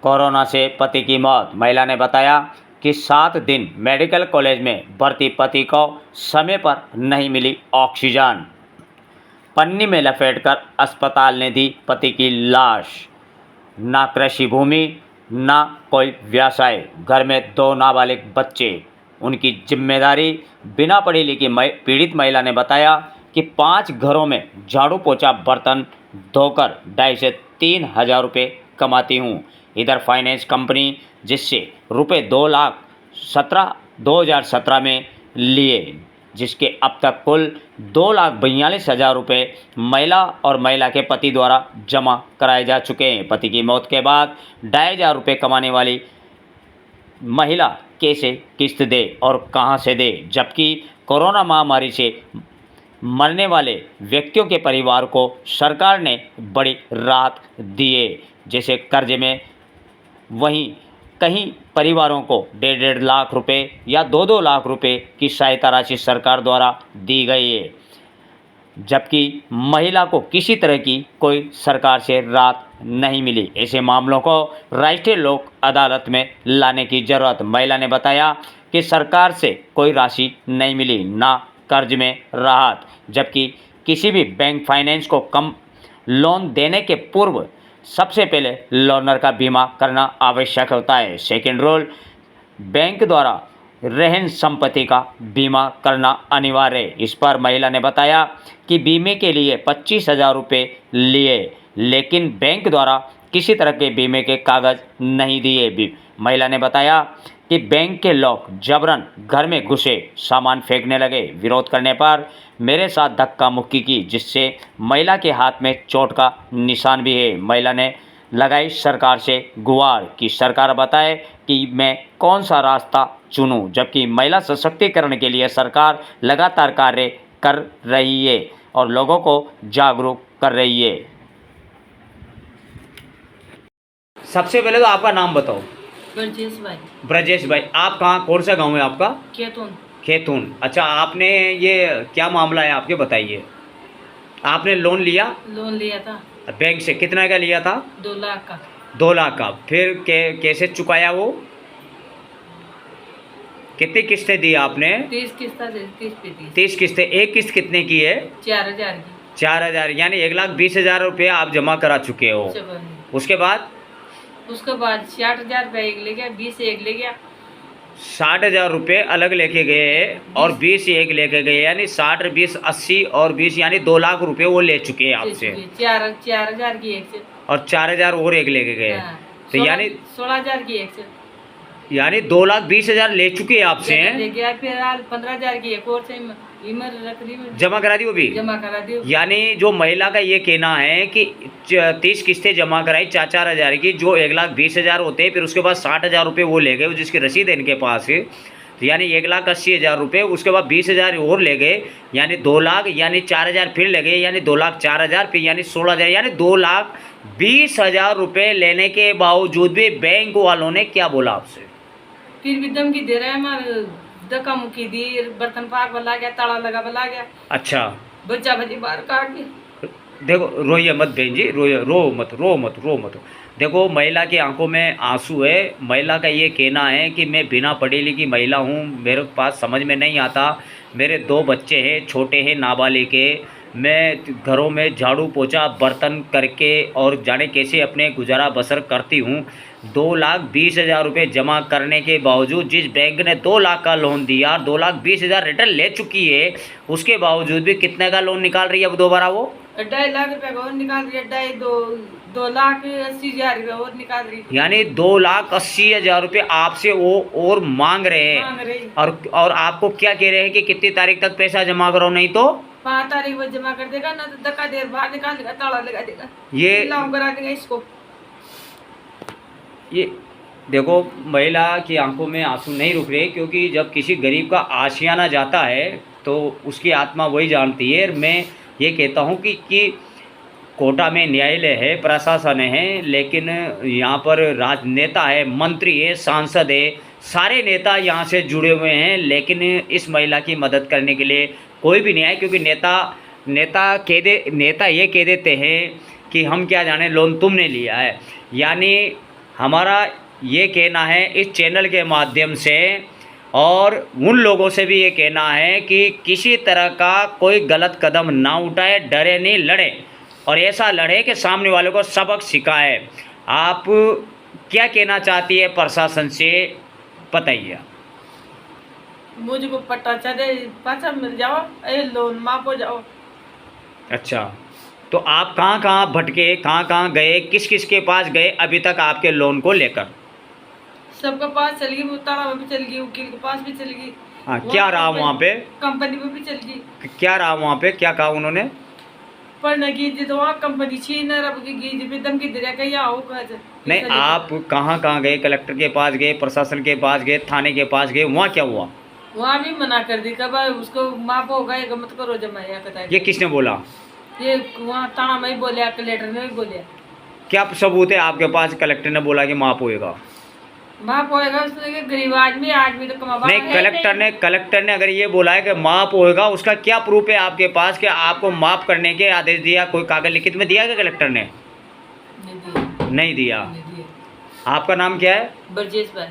Corona से पति की मौत। महिला ने बताया कि 7 दिन मेडिकल कॉलेज में भर्ती पति को समय पर नहीं मिली ऑक्सीजन। पन्नी में लपेटकर अस्पताल ने दी पति की लाश। ना कृषि भूमि, ना कोई व्यवसाय, घर में 2 नाबालिग बच्चे, उनकी जिम्मेदारी। बिना पढ़ी लिखी पीड़ित महिला ने बताया कि 5 घरों में झाड़ू पोछा बर्तन धोकर 2,500 से 3,000 रुपये कमाती हूँ। इधर फाइनेंस कंपनी जिससे रुपये 2017 में लिए, जिसके अब तक कुल 2,42,000 रुपये महिला और महिला के पति द्वारा जमा कराए जा चुके हैं। पति की मौत के बाद 2,500 रुपये कमाने वाली महिला कैसे किस्त दे और कहां से दे, जबकि कोरोना महामारी से मरने वाले व्यक्तियों के परिवार को सरकार ने बड़ी राहत दी है, जैसे कर्ज में। वहीं कहीं परिवारों को 1.5 लाख रुपए या 2-2 लाख रुपए की सहायता राशि सरकार द्वारा दी गई है, जबकि महिला को किसी तरह की कोई सरकार से राहत नहीं मिली। ऐसे मामलों को राष्ट्रीय लोक अदालत में लाने की जरूरत। महिला ने बताया कि सरकार से कोई राशि नहीं मिली, ना कर्ज में राहत, जबकि किसी भी बैंक फाइनेंस को कम लोन देने के पूर्व सबसे पहले लोनर का बीमा करना आवश्यक होता है। सेकेंड रूल, बैंक द्वारा रहन संपत्ति का बीमा करना अनिवार्य है। इस पर महिला ने बताया कि बीमे के लिए 25,000 रुपये लिए, लेकिन बैंक द्वारा किसी तरह के बीमे के कागज़ नहीं दिए भी। महिला ने बताया कि बैंक के लोग जबरन घर में घुसे, सामान फेंकने लगे। विरोध करने पर मेरे साथ धक्का मुक्की की, जिससे महिला के हाथ में चोट का निशान भी है। महिला ने लगाई सरकार से गुहार कि सरकार बताए कि मैं कौन सा रास्ता चुनूं, जबकि महिला सशक्तिकरण के लिए सरकार लगातार कार्य कर रही है और लोगों को जागरूक कर रही है। सबसे पहले तो आपका नाम बताओ। ब्रजेश भाई। ब्रजेश भाई, आप कहाँ, कौन सा गांव है आपका? खेतून। खेतून। अच्छा, आपने ये क्या मामला है आपके, बताइए। आपने लोन लिया? लोन लिया था बैंक से। कितना का लिया था? 2 लाख का। 2 लाख का। फिर कैसे चुकाया वो? कितनी किस्तें दी आपने? 30 किस्तें दे, 30 पे 30 किस्तें। एक किस्त कितने की है? 4,000 की। 4,000, यानी 1,20,000 रुपये आप जमा करा चुके हो। उसके बाद 60,000 रुपये एक ले गया, 20 एक ले गया। 60,000 रुपये अलग लेके गए और 20 एक लेके गए, यानी 60, 20, 80 और 20, यानी 2 लाख रुपए वो ले चुके हैं आपसे। 4,000 की एक से, और 4,000 और एक लेके गए। हाँ। तो यानी 16,000 की एक से, यानी 2,20,000 ले चुके हैं आपसे। ले गया। फिर 15,000 की एक और से जमा करा दी, वो भी जमा करा दी। यानी जो महिला का ये कहना है कि 30 किस्तें जमा कराई 4,000 की, जो 1,20,000 होते हैं, फिर उसके बाद 60,000 रुपये वो ले गए, जिसकी रसीद है इनके पास है। तो यानी 1,80,000 रुपये, उसके बाद 20,000 और ले गए, यानी 2 लाख, यानी 4,000 फिर ले गए, यानी 2,04,000, फिर यानी 16,000, यानी 2,20,000 रुपये लेने के बावजूद भी बैंक वालों ने क्या बोला आपसे? फिर भी धमकी दे रहे हैं, हमारे धक्का मुक्की दी, बर्तन पाक बला गया, ताला लगा बला गया। अच्छा, बच्चा बच्ची बाहर काट के। देखो, रोइए मत बहन जी, रो मत। देखो, महिला की आंखों में आंसू है। महिला का ये कहना है कि मैं बिना पढ़ी लिखी महिला हूँ, मेरे पास समझ में नहीं आता, मेरे 2 बच्चे हैं, छोटे हैं, नाबालिग के, मैं घरों में झाड़ू पोछा बर्तन करके और जाने कैसे अपने गुजारा बसर करती हूँ। 2,20,000 रुपये जमा करने के बावजूद, जिस बैंक ने 2 लाख का लोन दिया, 2,20,000 रिटर्न ले चुकी है, उसके बावजूद भी कितने का लोन निकाल रही है अब दोबारा वो? 2.5 लाख रुपए का और निकाल रही है। 2,80,000 रुपये और निकाल रही है। यानी 2,80,000 रुपये आपसे वो और मांग रहे हैं। और आपको क्या कह रहे हैं कि कितनी तारीख तक पैसा जमा करो, नहीं तो 5 तारीख को जमा कर देगा, ना तो धक्का देर बाहर निकाल देगा, ताला लगा देगा, ये लाम करा देगा इसको। ये देखो, महिला की आंखों में आंसू नहीं रुक रहे, क्योंकि जब किसी गरीब का आशियाना जाता है तो उसकी आत्मा वही जानती है। मैं ये कहता हूँ कि कोटा में न्यायालय है, प्रशासन है, लेकिन यहाँ पर राजनेता है, मंत्री है, सांसद है, सारे नेता यहाँ से जुड़े हुए हैं, लेकिन इस महिला की मदद करने के लिए कोई भी नहीं आए, क्योंकि नेता ये कह देते हैं कि हम क्या जाने, लोन तुमने लिया है। यानी हमारा ये कहना है इस चैनल के माध्यम से, और उन लोगों से भी ये कहना है कि किसी तरह का कोई गलत कदम ना उठाए, डरे नहीं, लड़े, और ऐसा लड़े कि सामने वाले को सबक सिखाए। आप क्या कहना चाहती है प्रशासन से, बताइए। मुझको पट्टा चले पैसा मिल जाओ, लोन माफ हो जाओ। अच्छा, तो आप कहाँ कहाँ भटके, कहाँ कहाँ गए, किस किस के पास गए अभी तक आपके लोन को लेकर? सबके पास चल गई, मुताड़ा में भी चल गई, वकील के पास भी चल गई। हाँ, क्या रहा वहाँ पे? कंपनी में भी चल गई। क्या रहा वहाँ पे, क्या कहा उन्होंने? पढ़ने की जी तो वहाँ कंपनी छीन रब की जी भी धमकी दे रहा कहीं आओ घर। नहीं, आप कहाँ कहाँ गए? कलेक्टर के पास गए, प्रशासन के पास गए, थाने के पास गए, वहाँ क्या हुआ? वहाँ भी मना कर दी, कब उसको माफ होगा ये मत करो जमाया कता। ये किसने बोला? ये वहाँ थाना में ही बोलिया, कलेक्टर ने भी बोलिया। क्या सबूत है आपके पास? कलेक्टर ने बोला कि माफ होएगा। माफ होएगा, उसने गरीब आदमी तो कमा नहीं, कलेक्टर ने अगर ये बोला है कि माफ होएगा, उसका क्या प्रूफ है आपके पास कि आपको माफ करने के आदेश दिया? कोई कागज लिखित में दिया क्या कलेक्टर ने? नहीं दिया। आपका नाम क्या है? ब्रजेश भाई।